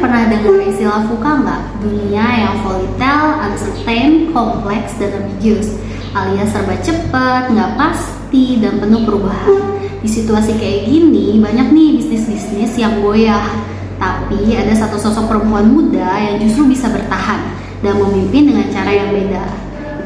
Kalian pernah dengar istilah VUCA nggak? Dunia yang volatile, uncertain, kompleks, dan ambiguous, alias serba cepat, nggak pasti, dan penuh perubahan. Di situasi kayak gini, banyak nih bisnis-bisnis yang goyah. Tapi ada satu sosok perempuan muda yang justru bisa bertahan dan memimpin dengan cara yang beda.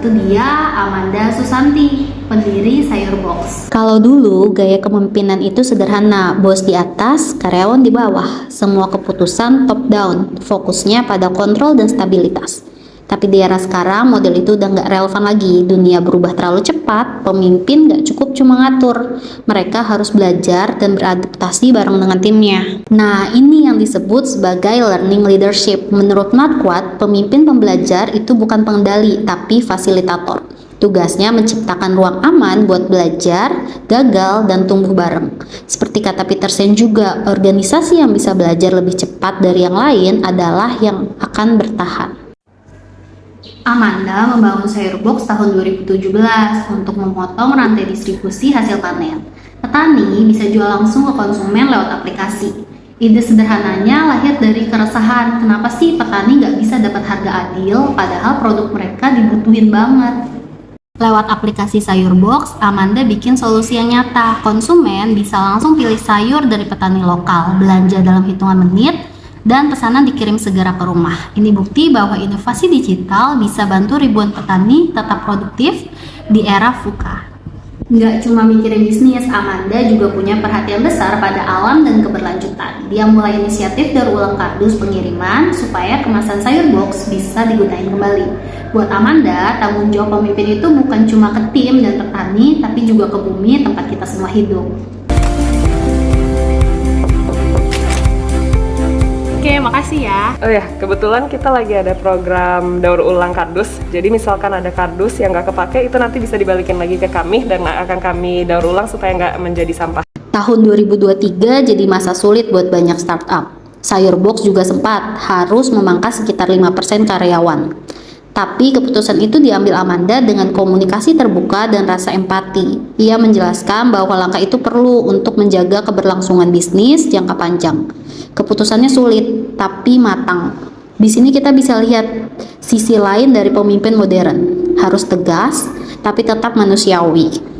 Itu dia Amanda Susanti, pendiri Sayur Box. Kalau dulu gaya kepemimpinan itu sederhana, bos di atas, karyawan di bawah, semua keputusan top down, fokusnya pada kontrol dan stabilitas. Tapi di era sekarang model itu udah nggak relevan lagi. Dunia berubah terlalu cepat, pemimpin nggak cukup cuma ngatur, mereka harus belajar dan beradaptasi bareng dengan timnya. Nah, ini yang disebut sebagai learning leadership. Menurut Marquardt, pemimpin pembelajar itu bukan pengendali tapi fasilitator. Tugasnya menciptakan ruang aman buat belajar, gagal, dan tumbuh bareng. Seperti kata Peterson juga, organisasi yang bisa belajar lebih cepat dari yang lain adalah yang akan bertahan. Amanda membangun Sayur Box tahun 2017 untuk memotong rantai distribusi hasil panen. Petani bisa jual langsung ke konsumen lewat aplikasi. Ide sederhananya lahir dari keresahan, kenapa sih petani nggak bisa dapat harga adil padahal produk mereka dibutuhin banget. Lewat aplikasi Sayur Box, Amanda bikin solusi yang nyata. Konsumen bisa langsung pilih sayur dari petani lokal, belanja dalam hitungan menit, dan pesanan dikirim segera ke rumah. Ini bukti bahwa inovasi digital bisa bantu ribuan petani tetap produktif di era VUCA. Nggak cuma mikirin bisnis, Amanda juga punya perhatian besar pada alam dan keberlanjutan. Dia mulai inisiatif daur ulang kardus pengiriman supaya kemasan Sayur Box bisa digunakan kembali. Buat Amanda, tanggung jawab pemimpin itu bukan cuma ke tim dan petani, tapi juga ke bumi tempat kita semua hidup. Oke, makasih ya. Oh ya, kebetulan kita lagi ada program daur ulang kardus. Jadi misalkan ada kardus yang nggak kepake, itu nanti bisa dibalikin lagi ke kami dan akan kami daur ulang supaya nggak menjadi sampah. Tahun 2023 jadi masa sulit buat banyak startup. Sayur Box juga sempat harus memangkas sekitar 5% karyawan. Tapi keputusan itu diambil Amanda dengan komunikasi terbuka dan rasa empati. Ia menjelaskan bahwa langkah itu perlu untuk menjaga keberlangsungan bisnis jangka panjang. Keputusannya sulit, tapi matang. Di sini kita bisa lihat sisi lain dari pemimpin modern. Harus tegas, tapi tetap manusiawi.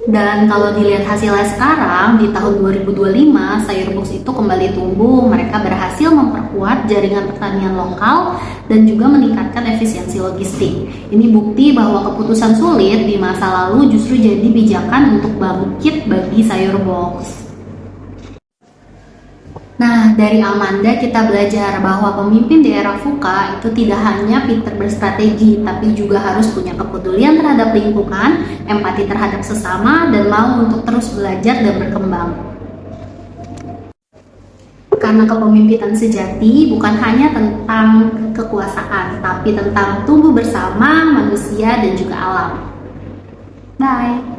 Dan kalau dilihat hasilnya sekarang, di tahun 2025, Sayur Box itu kembali tumbuh. Mereka berhasil memperkuat jaringan pertanian lokal dan juga meningkatkan efisiensi logistik. Ini bukti bahwa keputusan sulit di masa lalu justru jadi pijakan untuk bangkit bagi Sayur Box. Nah, dari Amanda kita belajar bahwa pemimpin di era VUCA itu tidak hanya pintar berstrategi, tapi juga harus punya kepedulian terhadap lingkungan, empati terhadap sesama, dan mau untuk terus belajar dan berkembang. Karena kepemimpinan sejati bukan hanya tentang kekuasaan, tapi tentang tumbuh bersama manusia dan juga alam. Bye!